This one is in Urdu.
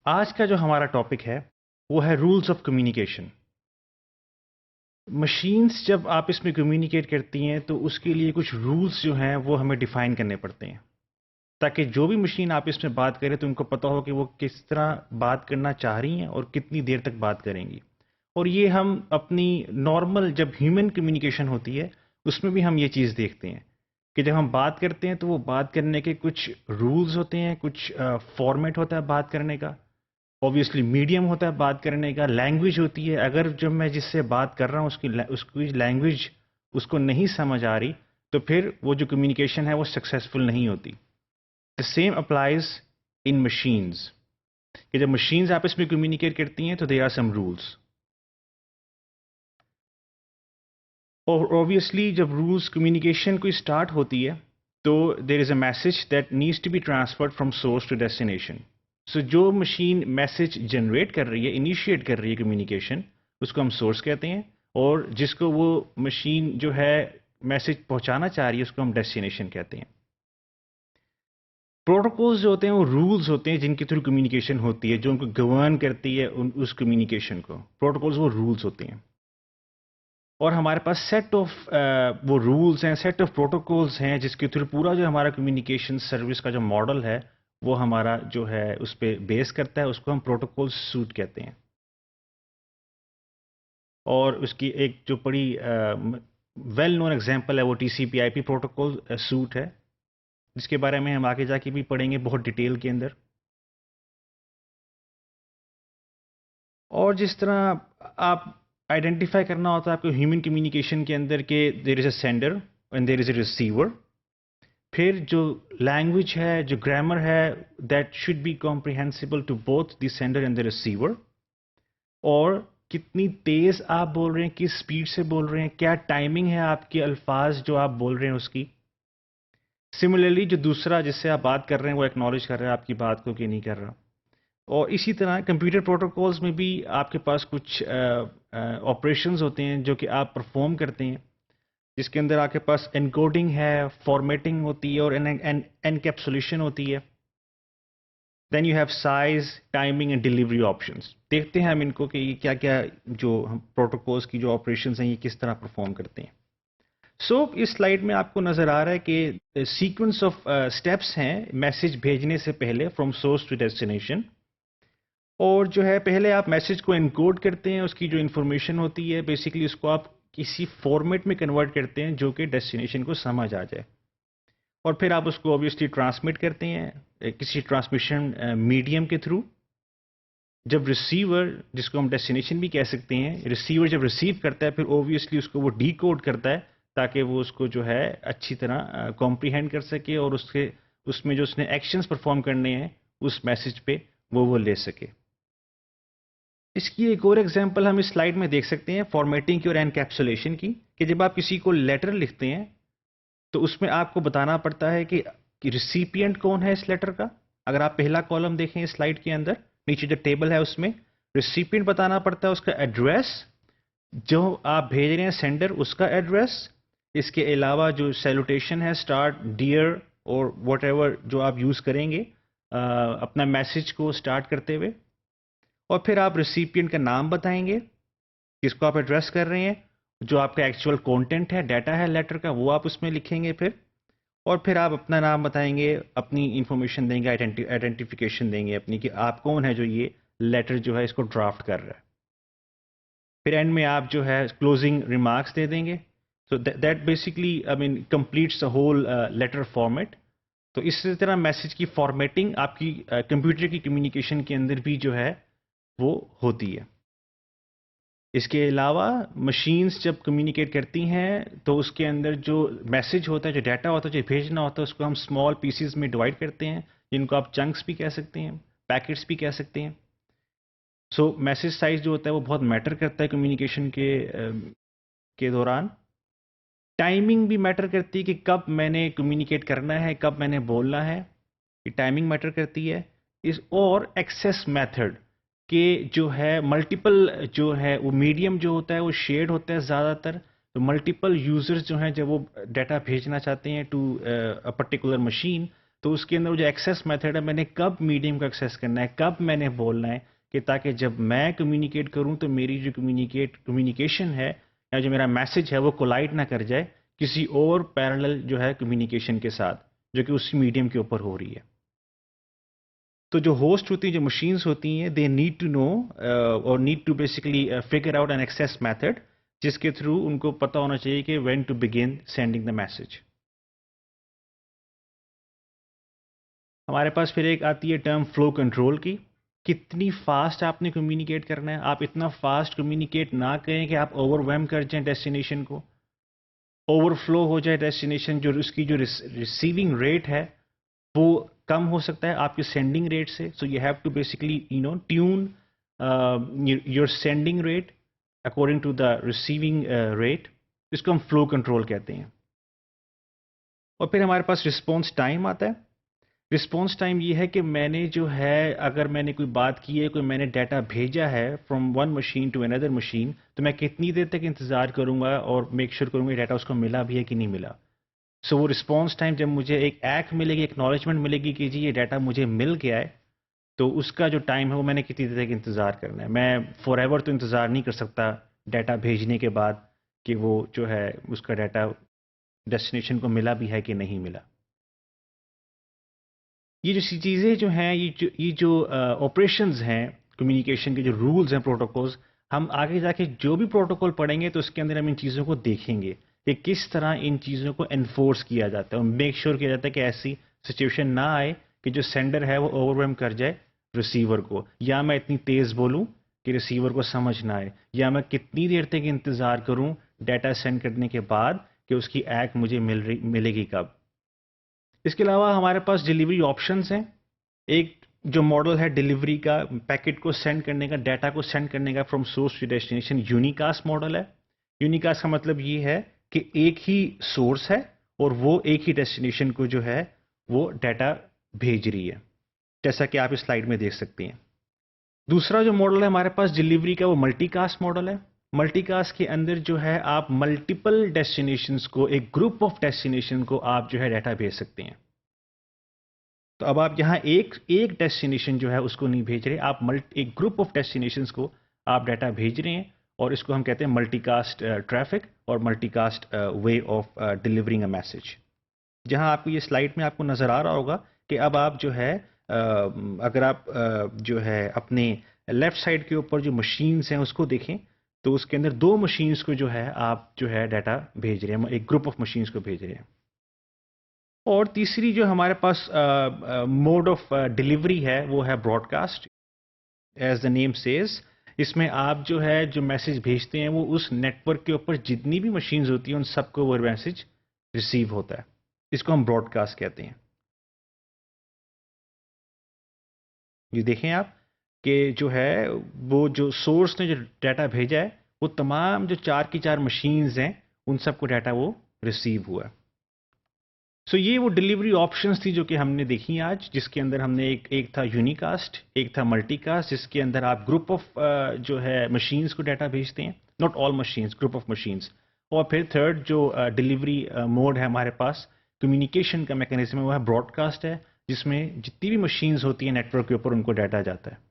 آج کا جو ہمارا ٹاپک ہے وہ ہے رولز آف کمیونیکیشن. مشینز جب آپ اس میں کمیونیکیٹ کرتی ہیں تو اس کے لیے کچھ رولز جو ہیں وہ ہمیں ڈیفائن کرنے پڑتے ہیں تاکہ جو بھی مشین آپ اس میں بات کریں تو ان کو پتہ ہو کہ وہ کس طرح بات کرنا چاہ رہی ہیں اور کتنی دیر تک بات کریں گی. اور یہ ہم اپنی نارمل جب ہیومن کمیونیکیشن ہوتی ہے اس میں بھی ہم یہ چیز دیکھتے ہیں کہ جب ہم بات کرتے ہیں تو وہ بات کرنے کے کچھ رولز ہوتے ہیں، کچھ فارمیٹ ہوتا ہے بات کرنے کا. اوبیسلی میڈیم ہوتا ہے بات کرنے کا، لینگویج ہوتی ہے. اگر جب میں جس سے بات کر رہا ہوں اس کی لینگویج اس کو نہیں سمجھ آ رہی تو پھر وہ جو کمیونیکیشن ہے وہ سکسیزفل نہیں ہوتی. The same applies in machines کہ جب مشینز آپس میں کمیونیکیٹ کرتی ہیں تو دے آر سم رولس. اور اوبیسلی جب رولس کمیونیکیشن کوئی اسٹارٹ ہوتی ہے تو there is a message that needs to be transferred from source to destination. So جو مشین میسج جنریٹ کر رہی ہے، انیشیٹ کر رہی ہے کمیونیکیشن، اس کو ہم سورس کہتے ہیں. اور جس کو وہ مشین جو ہے میسج پہنچانا چاہ رہی ہے اس کو ہم ڈیسٹینیشن کہتے ہیں. پروٹوکولز جو ہوتے ہیں وہ رولز ہوتے ہیں جن کے تھرو کمیونیکیشن ہوتی ہے، جو ان کو گورن کرتی ہے اس کمیونیکیشن کو. پروٹوکولز وہ رولز ہوتے ہیں. اور ہمارے پاس سیٹ آف وہ رولز ہیں، سیٹ آف پروٹوکولز ہیں جس کے تھرو پورا جو ہمارا کمیونیکیشن سروس کا جو ماڈل ہے وہ ہمارا جو ہے اس پہ بیس کرتا ہے. اس کو ہم پروٹوکول سوٹ کہتے ہیں. اور اس کی ایک جو بڑی ویل نون ایگزامپل ہے وہ ٹی سی پی آئی پی پروٹوکول سوٹ ہے، جس کے بارے میں ہم آگے جا کے بھی پڑھیں گے بہت ڈیٹیل کے اندر. اور جس طرح آپ آئیڈینٹیفائی کرنا ہوتا ہے آپ کو ہیومن کمیونیکیشن کے اندر کہ there is a sender and there is a receiver. پھر جو لینگویج ہے، جو گرامر ہے، that should be comprehensible to both the sender and the receiver. اور کتنی تیز آپ بول رہے ہیں، کس سپیڈ سے بول رہے ہیں، کیا ٹائمنگ ہے آپ کے الفاظ جو آپ بول رہے ہیں اس کی. سملرلی جو دوسرا جس سے آپ بات کر رہے ہیں وہ ایکنالج کر رہا ہے آپ کی بات کو کہ نہیں کر رہا. اور اسی طرح کمپیوٹر پروٹوکولز میں بھی آپ کے پاس کچھ آپریشنز ہوتے ہیں جو کہ آپ پرفارم کرتے ہیں، جس کے اندر آپ کے پاس انکوڈنگ ہے، فارمیٹنگ ہوتی ہے اور انکیپسولیشن ہوتی ہے. Then you have size, timing and delivery options. دیکھتے ہیں ہم ان کو کہ یہ کیا کیا جو ہم پروٹوکولز کی جو آپریشنز ہیں یہ کس طرح پرفارم کرتے ہیں. سو اس سلائیڈ میں آپ کو نظر آ رہا ہے کہ سیکوینس آف اسٹیپس ہیں میسج بھیجنے سے پہلے فرام سورس ٹو ڈیسٹینیشن. اور جو ہے پہلے آپ میسج کو انکوڈ کرتے ہیں، اس کی جو انفارمیشن ہوتی ہے بیسیکلی اس کو آپ کسی فارمیٹ میں کنورٹ کرتے ہیں جو کہ ڈیسٹینیشن کو سمجھ آ جائے. اور پھر آپ اس کو اوبیسلی ٹرانسمٹ کرتے ہیں کسی ٹرانسمیشن میڈیم کے تھرو. جب ریسیور، جس کو ہم ڈیسٹینیشن بھی کہہ سکتے ہیں، ریسیور جب ریسیو کرتا ہے پھر اوبیسلی اس کو وہ ڈی کوڈ کرتا ہے تاکہ وہ اس کو جو ہے اچھی طرح کمپریہینڈ کر سکے اور اس میں جو اس نے ایکشنز پرفارم کرنے ہیں اس میسج پہ وہ لے سکے. اس کی ایک اور ایگزامپل ہم اس سلائیڈ میں دیکھ سکتے ہیں فارمیٹنگ کی اور انکیپسولیشن کی، کہ جب آپ کسی کو لیٹر لکھتے ہیں تو اس میں آپ کو بتانا پڑتا ہے کہ ریسیپینٹ کون ہے اس لیٹر کا. اگر آپ پہلا کالم دیکھیں اس سلائیڈ کے اندر نیچے جو ٹیبل ہے اس میں ریسیپینٹ بتانا پڑتا ہے، اس کا ایڈریس، جو آپ بھیج رہے ہیں سینڈر اس کا ایڈریس. اس کے علاوہ جو سیلوٹیشن ہے، اسٹارٹ ڈیئر اور واٹ ایور جو آپ یوز کریں گے اپنا میسج کو اسٹارٹ کرتے ہوئے. اور پھر آپ ریسیپینٹ کا نام بتائیں گے جس کو آپ ایڈریس کر رہے ہیں، جو آپ کا ایکچوئل کانٹینٹ ہے، ڈیٹا ہے لیٹر کا وہ آپ اس میں لکھیں گے پھر. اور پھر آپ اپنا نام بتائیں گے، اپنی انفارمیشن دیں گے، آئیڈینٹیفیکیشن دیں گے اپنی کہ آپ کون ہے جو یہ لیٹر جو ہے اس کو ڈرافٹ کر رہا ہے. پھر اینڈ میں آپ جو ہے کلوزنگ ریمارکس دے دیں گے. So that basically completes the whole letter format. تو اس طرح میسج کی فارمیٹنگ آپ کی کمپیوٹر کی کمیونیکیشن کے اندر بھی جو ہے وہ ہوتی ہے. اس کے علاوہ مشینز جب کمیونیکیٹ کرتی ہیں تو اس کے اندر جو میسج ہوتا ہے، جو ڈیٹا ہوتا ہے، جو بھیجنا ہوتا ہے، اس کو ہم اسمال پیسز میں ڈیوائڈ کرتے ہیں جن کو آپ چنکس بھی کہہ سکتے ہیں، پیکٹس بھی کہہ سکتے ہیں. سو میسج سائز جو ہوتا ہے وہ بہت میٹر کرتا ہے کمیونیکیشن کے دوران. ٹائمنگ بھی میٹر کرتی ہے کہ کب میں نے کمیونیکیٹ کرنا ہے، کب میں نے بولنا ہے، یہ ٹائمنگ میٹر کرتی ہے. اور ایکسیس میتھڈ کہ جو ہے ملٹیپل جو ہے وہ میڈیم جو ہوتا ہے وہ شیئرڈ ہوتا ہے زیادہ تر. تو ملٹیپل یوزرز جو ہیں جب وہ ڈیٹا بھیجنا چاہتے ہیں ٹو پرٹیکولر مشین تو اس کے اندر جو ایکسیس میتھڈ ہے میں نے کب میڈیم کو ایکسیس کرنا ہے, کب میں نے بولنا ہے, کہ تاکہ جب میں کمیونیکیٹ کروں تو میری جو کمیونیکیشن ہے یا جو میرا میسج ہے وہ کولائڈ نہ کر جائے کسی اور پیرالل جو ہے کمیونیکیشن کے ساتھ جو کہ اس میڈیم کے اوپر ہو رہی ہے. تو جو ہوسٹ ہوتی ہیں, جو مشینز ہوتی ہیں, دے نیڈ ٹو نو اور need to basically figure out an access method جس کے تھرو ان کو پتہ ہونا چاہیے کہ when to begin sending the message. ہمارے پاس پھر ایک آتی ہے ٹرم فلو کنٹرول کی. کتنی فاسٹ آپ نے کمیونیکیٹ کرنا ہے. آپ اتنا فاسٹ کمیونیکیٹ نہ کریں کہ آپ اوور ویم کر جائیں ڈیسٹینیشن کو, اوور فلو ہو جائے ڈیسٹینیشن, جو اس کی جو ریسیونگ ریٹ ہے وہ کم ہو سکتا ہے آپ کی سینڈنگ ریٹ سے. So you have to basically tune your sending rate according to the receiving rate. اس کو ہم فلو کنٹرول کہتے ہیں. اور پھر ہمارے پاس رسپانس ٹائم آتا ہے. رسپانس ٹائم یہ ہے کہ میں نے جو ہے اگر میں نے کوئی بات کی ہے, کوئی میں نے ڈیٹا بھیجا ہے from one machine to another machine, تو میں کتنی دیر تک انتظار کروں گا اور میک شیور کروں گا ڈیٹا اس کو ملا بھی ہے کہ نہیں ملا. سو وہ رسپانس ٹائم جب مجھے ایک ایک ملے گی, ایکنالجمنٹ ملے گی کہ جی یہ ڈیٹا مجھے مل گیا ہے, تو اس کا جو ٹائم ہے وہ میں نے کتنی دیر تک انتظار کرنا ہے. میں فار ایور تو انتظار نہیں کر سکتا ڈیٹا بھیجنے کے بعد کہ وہ جو ہے اس کا ڈیٹا ڈیسٹینیشن کو ملا بھی ہے کہ نہیں ملا. یہ جو چیزیں جو ہیں, یہ جو آپریشنز ہیں کمیونیکیشن کے, جو رولز ہیں, پروٹوکولز, ہم آگے جا کے جو بھی پروٹوکول پڑھیں گے تو اس کے اندر ہم ان چیزوں کو دیکھیں گے کہ کس طرح ان چیزوں کو انفورس کیا جاتا ہے اور میک شیور کیا جاتا ہے کہ ایسی سچویشن نہ آئے کہ جو سینڈر ہے وہ اوور ویم کر جائے ریسیور کو, یا میں اتنی تیز بولوں کہ ریسیور کو سمجھ نہ آئے, یا میں کتنی دیر تک انتظار کروں ڈیٹا سینڈ کرنے کے بعد کہ اس کی ایک مجھے ملے گی کب. اس کے علاوہ ہمارے پاس ڈیلیوری آپشنز ہیں. ایک جو ماڈل ہے ڈیلیوری کا, پیکٹ کو سینڈ کرنے کا, ڈیٹا کو سینڈ کرنے کا from source to destination, unicast model ہے. یونیکاسٹ کا مطلب یہ ہے کہ ایک ہی سورس ہے اور وہ ایک ہی ڈیسٹینیشن کو جو ہے وہ ڈیٹا بھیج رہی ہے, جیسا کہ آپ اس سلائڈ میں دیکھ سکتے ہیں. دوسرا جو ماڈل ہے ہمارے پاس ڈیلیوری کا, وہ ملٹی کاسٹ ماڈل ہے. ملٹی کاسٹ کے اندر جو ہے آپ ملٹیپل ڈیسٹینیشنز کو, ایک گروپ آف ڈیسٹینیشن کو آپ جو ہے ڈیٹا بھیج سکتے ہیں. تو اب آپ یہاں ایک ڈیسٹینیشن جو ہے اس کو نہیں بھیج رہے, آپ ایک گروپ آف ڈیسٹینیشنز کو آپ ڈیٹا بھیج رہے ہیں, اور اس کو ہم کہتے ہیں ملٹی کاسٹ ٹریفک اور multi cost way of delivering a message. جہاں آپ کو یہ سلائڈ میں آپ کو نظر آ رہا ہوگا کہ اب آپ جو ہے اگر آپ جو ہے اپنے لیفٹ سائڈ کے اوپر جو مشینز ہیں اس کو دیکھیں تو اس کے اندر دو مشینز کو جو ہے آپ جو ہے ڈیٹا بھیج رہے ہیں, ایک گروپ آف مشینز کو بھیج رہے ہیں. اور تیسری جو ہمارے پاس موڈ آف ڈیلیوری ہے وہ ہے broadcast. As the name says, اس میں آپ جو ہے جو میسج بھیجتے ہیں وہ اس نیٹ ورک کے اوپر جتنی بھی مشینز ہوتی ہیں ان سب کو وہ میسج ریسیو ہوتا ہے. اس کو ہم براڈ کاسٹ کہتے ہیں. یہ دیکھیں آپ کہ جو ہے وہ جو سورس نے جو ڈیٹا بھیجا ہے وہ تمام جو 4 کی 4 مشینز ہیں ان سب کو ڈیٹا وہ ریسیو ہوا. سو یہ وہ ڈیلیوری آپشنز تھی جو کہ ہم نے دیکھی آج, جس کے اندر ہم نے ایک تھا یونیکاسٹ, ایک تھا ملٹی کاسٹ, جس کے اندر آپ گروپ آف جو ہے مشینز کو ڈیٹا بھیجتے ہیں, not all machines, group of machines. اور پھر تھرڈ جو ڈیلیوری موڈ ہے ہمارے پاس, کمیونیکیشن کا میکانزم ہے, وہ ہے براڈ کاسٹ ہے, جس میں جتنی بھی مشینز ہوتی ہیں نیٹ ورک کے اوپر ان کو ڈیٹا جاتا ہے.